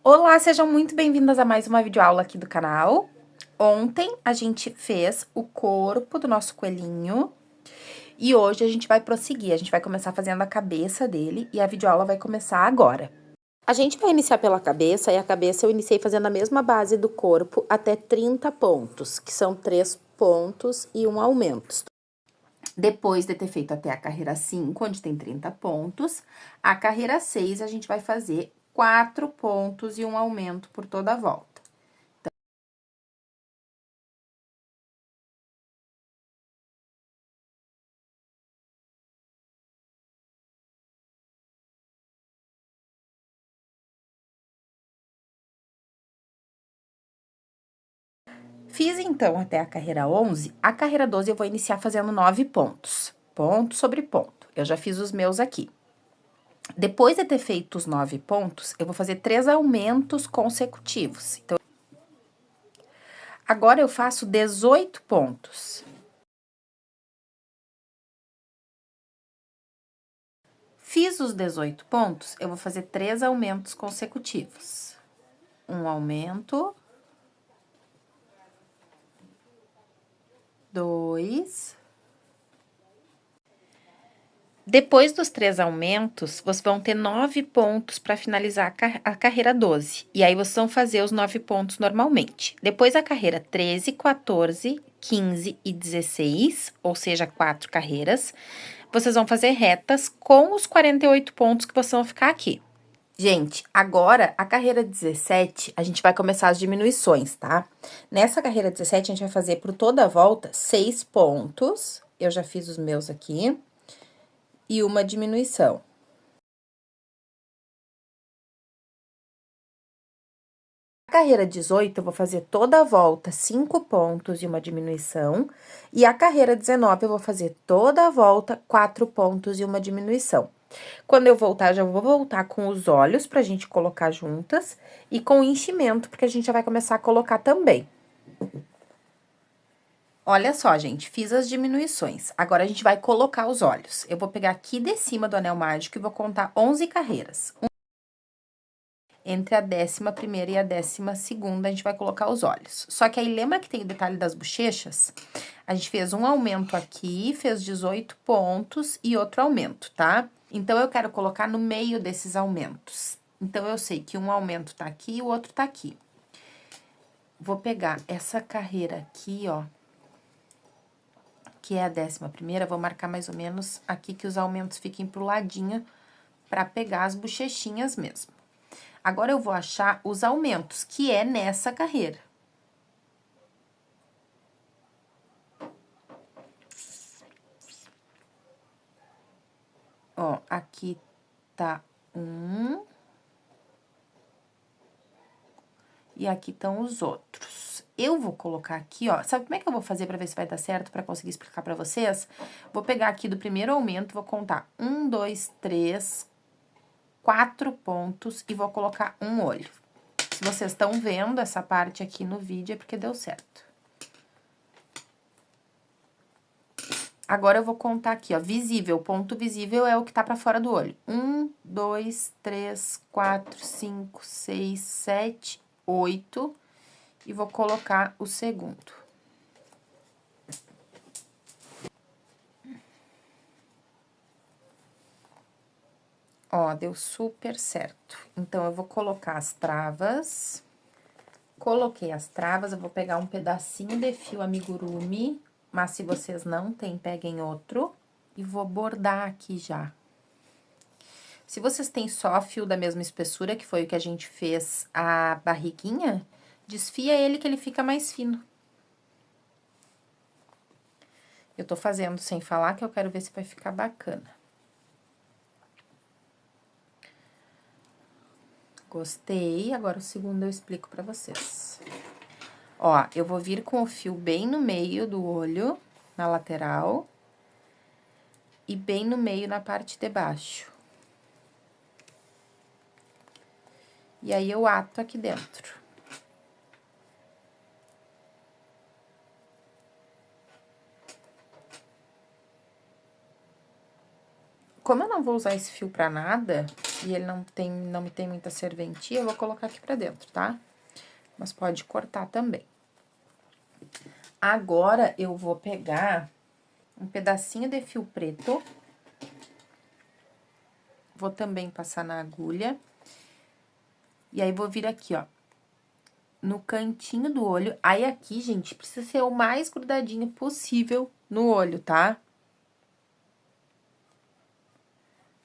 Olá, sejam muito bem-vindas a mais uma videoaula aqui do canal. Ontem a gente fez o corpo do nosso coelhinho e hoje a gente vai prosseguir. A gente vai começar fazendo a cabeça dele e a videoaula vai começar agora. A gente vai iniciar pela cabeça e a cabeça eu iniciei fazendo a mesma base do corpo até 30 pontos, que são 3 pontos e um aumento. Depois de ter feito até a carreira 5, onde tem 30 pontos, a carreira 6 a gente vai fazer 4 pontos e um aumento por toda a volta. Fiz, então, até a carreira 11, a carreira 12 eu vou iniciar fazendo 9 pontos, ponto sobre ponto. Eu já fiz os meus aqui. Depois de ter feito os 9 pontos, eu vou fazer 3 aumentos consecutivos. Então, agora eu faço 18 pontos. Fiz os 18 pontos, eu vou fazer 3 aumentos consecutivos. Um aumento, 2. Depois dos 3 aumentos, vocês vão ter 9 pontos para finalizar a carreira 12. E aí, vocês vão fazer os 9 pontos normalmente. Depois, a carreira 13, 14, 15 e 16, ou seja, 4 carreiras, vocês vão fazer retas com os 48 pontos que vocês vão ficar aqui. Gente, agora, a carreira 17, a gente vai começar as diminuições, tá? Nessa carreira 17, a gente vai fazer por toda a volta 6 pontos. Eu já fiz os meus aqui. E uma diminuição. A carreira 18, eu vou fazer toda a volta 5 pontos e uma diminuição. E a carreira 19, eu vou fazer toda a volta 4 pontos e uma diminuição. Quando eu voltar, já vou voltar com os olhos pra gente colocar juntas e com o enchimento, porque a gente já vai começar a colocar também. Olha só, gente, fiz as diminuições. Agora, a gente vai colocar os olhos. Eu vou pegar aqui de cima do anel mágico e vou contar 11 carreiras. Entre a 11ª e a 12ª, a gente vai colocar os olhos. Só que aí, lembra que tem o detalhe das bochechas? A gente fez um aumento aqui, fez 18 pontos e outro aumento, tá? Então, eu quero colocar no meio desses aumentos. Então, eu sei que um aumento tá aqui e o outro tá aqui. Vou pegar essa carreira aqui, ó, que é a 11ª, vou marcar mais ou menos aqui que os aumentos fiquem pro ladinho pra pegar as bochechinhas mesmo. Agora, eu vou achar os aumentos, que é nessa carreira. Ó, aqui tá 1. E aqui estão os outros. Eu vou colocar aqui, ó, sabe como é que eu vou fazer pra ver se vai dar certo, pra conseguir explicar pra vocês? Vou pegar aqui do primeiro aumento, vou contar 1, 2, 3, 4 pontos e vou colocar um olho. Se vocês estão vendo essa parte aqui no vídeo, é porque deu certo. Agora, eu vou contar aqui, ó, visível, ponto visível é o que tá pra fora do olho. 1, 2, 3, 4, 5, 6, 7, 8, e vou colocar o segundo. Ó, deu super certo. Então, eu vou colocar as travas. Coloquei as travas, eu vou pegar um pedacinho de fio amigurumi, mas se vocês não têm, peguem outro. E vou bordar aqui já. Se vocês têm só fio da mesma espessura, que foi o que a gente fez a barriguinha, desfia ele que ele fica mais fino. Eu tô fazendo sem falar, que eu quero ver se vai ficar bacana. Gostei, agora o segundo eu explico pra vocês. Ó, eu vou vir com o fio bem no meio do olho, na lateral, e bem no meio na parte de baixo. E aí, eu ato aqui dentro. Como eu não vou usar esse fio pra nada, e ele não me tem muita serventia, eu vou colocar aqui pra dentro, tá? Mas pode cortar também. Agora, eu vou pegar um pedacinho de fio preto. Vou também passar na agulha. E aí, vou vir aqui, ó, no cantinho do olho. Aí, aqui, gente, precisa ser o mais grudadinho possível no olho, tá?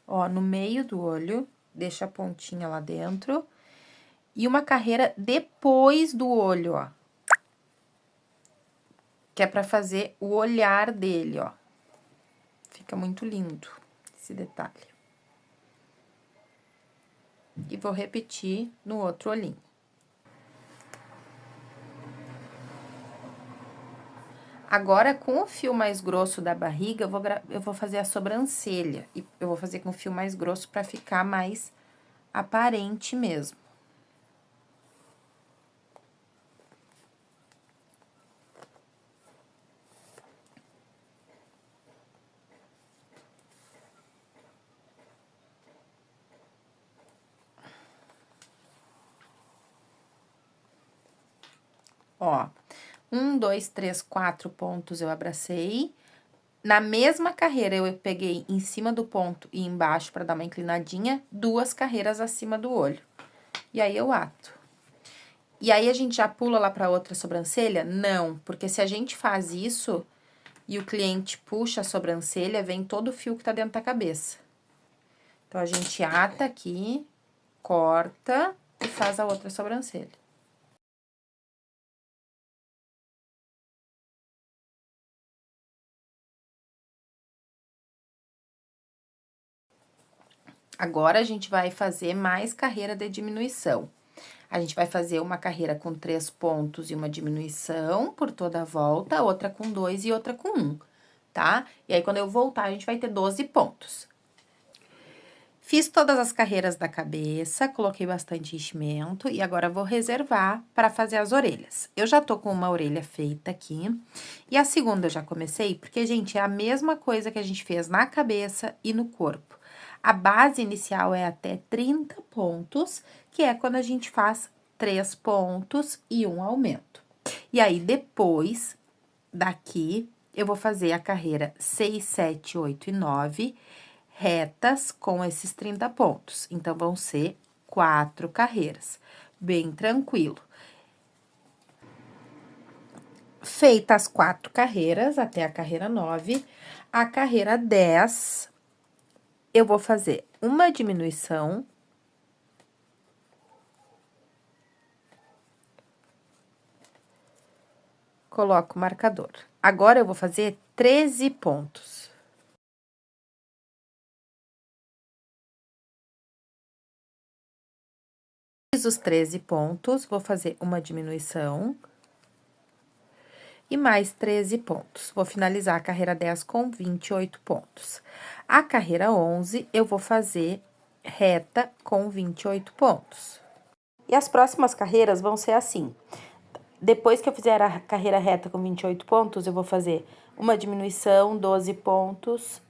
Ó, no meio do olho, deixa a pontinha lá dentro. E uma carreira depois do olho, ó. Que é pra fazer o olhar dele, ó. Fica muito lindo esse detalhe. E vou repetir no outro olhinho. Agora, com o fio mais grosso da barriga, eu vou fazer a sobrancelha. E eu vou fazer com o fio mais grosso pra ficar mais aparente mesmo. Ó, 1, 2, 3, 4 pontos eu abracei. Na mesma carreira, eu peguei em cima do ponto e embaixo pra dar uma inclinadinha, 2 carreiras acima do olho. E aí, eu ato. E aí, a gente já pula lá pra outra sobrancelha? Não, porque se a gente faz isso e o cliente puxa a sobrancelha, vem todo o fio que tá dentro da cabeça. Então, a gente ata aqui, corta e faz a outra sobrancelha. Agora, a gente vai fazer mais carreira de diminuição. A gente vai fazer uma carreira com 3 pontos e uma diminuição por toda a volta, outra com 2 e outra com 1, tá? E aí, quando eu voltar, a gente vai ter 12 pontos. Fiz todas as carreiras da cabeça, coloquei bastante enchimento e agora vou reservar para fazer as orelhas. Eu já tô com uma orelha feita aqui e a segunda eu já comecei, porque, gente, é a mesma coisa que a gente fez na cabeça e no corpo. A base inicial é até 30 pontos, que é quando a gente faz 3 pontos e um aumento. E aí, depois daqui, eu vou fazer a carreira 6, 7, 8 e 9 retas com esses 30 pontos. Então, vão ser 4 carreiras, bem tranquilo. Feitas as 4 carreiras, até a carreira 9, a carreira 10, eu vou fazer uma diminuição. Coloco o marcador. Agora, eu vou fazer 13 pontos. Fiz os 13 pontos, vou fazer uma diminuição. E mais 13 pontos. Vou finalizar a carreira 10 com 28 pontos. A carreira 11, eu vou fazer reta com 28 pontos. E as próximas carreiras vão ser assim. Depois que eu fizer a carreira reta com 28 pontos, eu vou fazer uma diminuição, 12 pontos,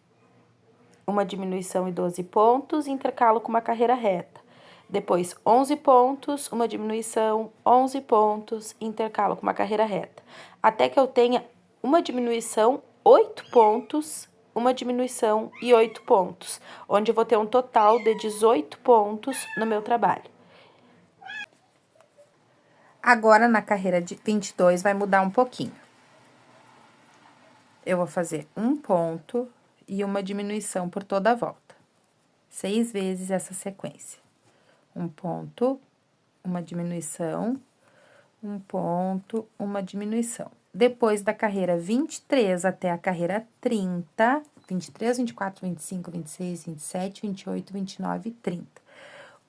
uma diminuição e 12 pontos, intercalo com uma carreira reta. Depois, 11 pontos, uma diminuição, 11 pontos, intercalo com uma carreira reta. Até que eu tenha uma diminuição, 8 pontos, uma diminuição e 8 pontos, onde eu vou ter um total de 18 pontos no meu trabalho. Agora, na carreira de 22, vai mudar um pouquinho. Eu vou fazer um ponto e uma diminuição por toda a volta. 6 vezes essa sequência. Um ponto, uma diminuição, um ponto, uma diminuição. Depois da carreira 23 até a carreira 30, 23, 24, 25, 26, 27, 28, 29 e 30.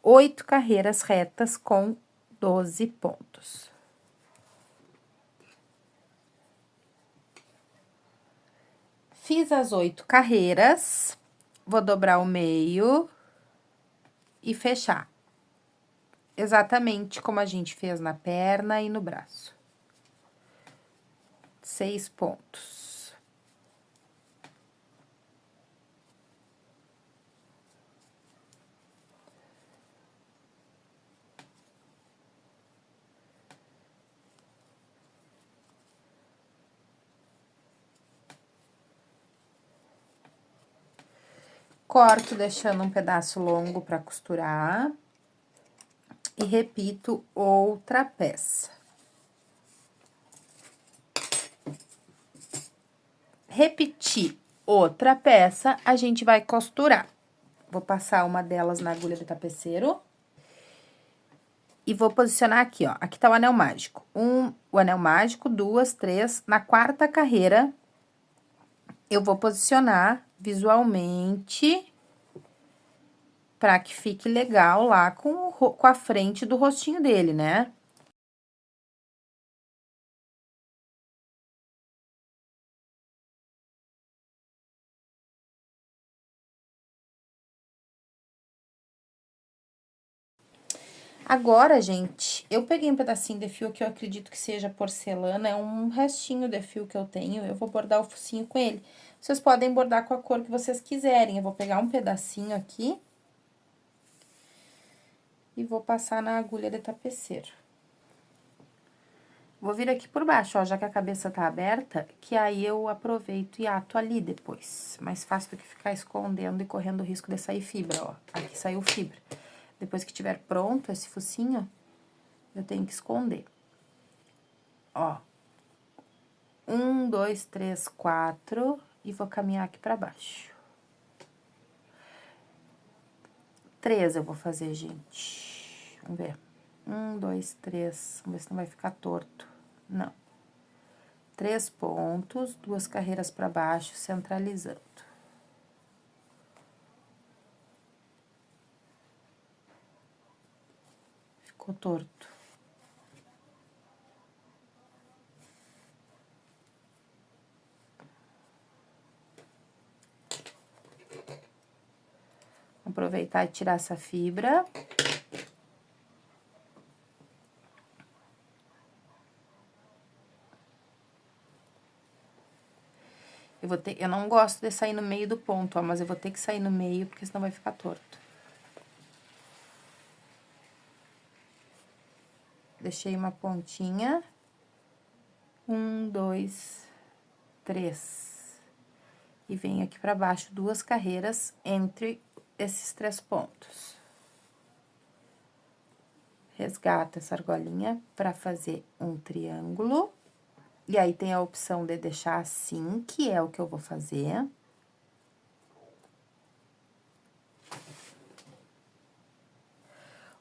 8 carreiras retas com 12 pontos. Fiz as 8 carreiras, vou dobrar o meio e fechar. Exatamente como a gente fez na perna e no braço. 6 pontos. Corto deixando um pedaço longo para costurar. E repito outra peça. Repetir outra peça, a gente vai costurar. Vou passar uma delas na agulha do tapeceiro. E vou posicionar aqui, ó. Aqui tá o anel mágico. O anel mágico, 2, 3. Na quarta carreira, eu vou posicionar visualmente pra que fique legal lá com a frente do rostinho dele, né? Agora, gente, eu peguei um pedacinho de fio que eu acredito que seja porcelana, é um restinho de fio que eu tenho, eu vou bordar o focinho com ele. Vocês podem bordar com a cor que vocês quiserem, eu vou pegar um pedacinho aqui e vou passar na agulha de tapeceiro. Vou vir aqui por baixo, ó, já que a cabeça tá aberta, que aí eu aproveito e ato ali depois. Mais fácil do que ficar escondendo e correndo o risco de sair fibra, ó. Aqui saiu fibra. Depois que tiver pronto esse focinho, eu tenho que esconder. Ó. 1, 2, 3, 4, e vou caminhar aqui pra baixo. 3 eu vou fazer, gente. Vamos ver. 1, 2, 3. Vamos ver se não vai ficar torto. Não. 3 pontos, 2 carreiras pra baixo, centralizando. Ficou torto. Aproveitar e tirar essa fibra. Eu não gosto de sair no meio do ponto, ó, mas eu vou ter que sair no meio, porque senão vai ficar torto. Deixei uma pontinha. 1, 2, 3. E venho aqui pra baixo 2 carreiras entre esses 3 pontos. Resgato essa argolinha pra fazer um triângulo. E aí, tem a opção de deixar assim, que é o que eu vou fazer.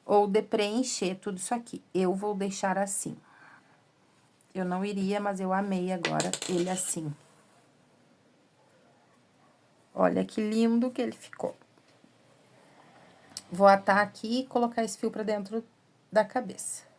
Ou de preencher tudo isso aqui. Eu vou deixar assim. Eu não iria, mas eu amei agora ele assim. Olha que lindo que ele ficou. Vou atar aqui e colocar esse fio pra dentro da cabeça.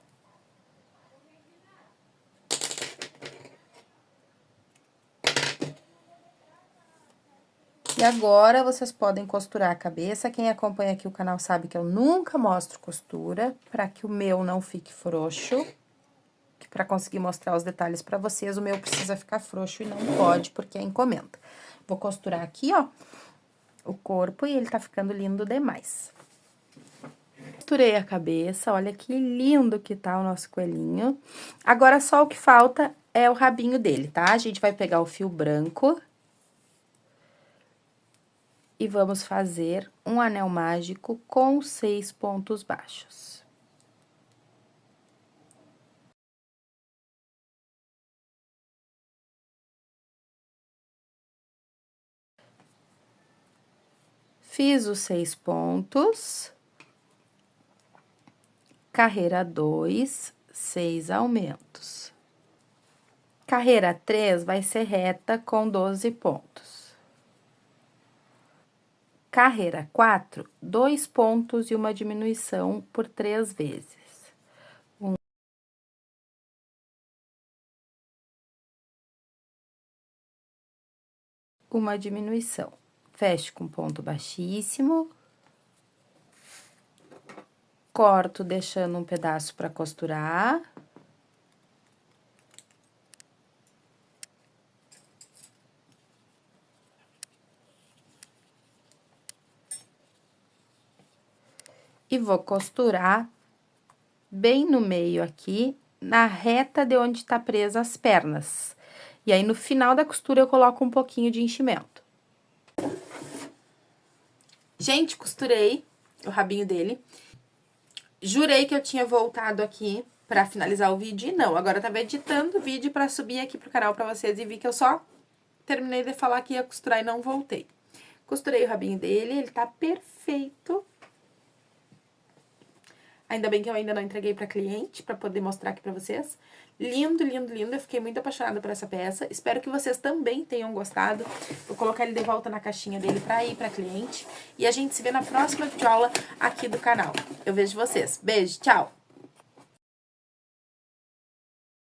E agora, vocês podem costurar a cabeça. Quem acompanha aqui o canal sabe que eu nunca mostro costura, pra que o meu não fique frouxo. Que pra conseguir mostrar os detalhes pra vocês, o meu precisa ficar frouxo e não pode, porque é encomenda. Vou costurar aqui, ó, o corpo e ele tá ficando lindo demais. Costurei a cabeça, olha que lindo que tá o nosso coelhinho. Agora, só o que falta é o rabinho dele, tá? A gente vai pegar o fio branco e vamos fazer um anel mágico com 6 pontos baixos. Fiz os 6 pontos. Carreira 2, 6 aumentos. Carreira 3 vai ser reta com 12 pontos. Carreira 4, 2 pontos e uma diminuição por 3 vezes. Uma diminuição. Fecho com ponto baixíssimo. Corto deixando um pedaço para costurar. E vou costurar bem no meio aqui, na reta de onde tá presa as pernas. E aí, no final da costura, eu coloco um pouquinho de enchimento. Gente, costurei o rabinho dele. Jurei que eu tinha voltado aqui pra finalizar o vídeo e não. Agora eu tava editando o vídeo pra subir aqui pro canal pra vocês e vi que eu só terminei de falar que ia costurar e não voltei. Costurei o rabinho dele, ele tá perfeito. Ainda bem que eu ainda não entreguei pra cliente, pra poder mostrar aqui pra vocês. Lindo, lindo, lindo. Eu fiquei muito apaixonada por essa peça. Espero que vocês também tenham gostado. Vou colocar ele de volta na caixinha dele pra ir pra cliente. E a gente se vê na próxima videoaula aqui do canal. Eu vejo vocês. Beijo, tchau!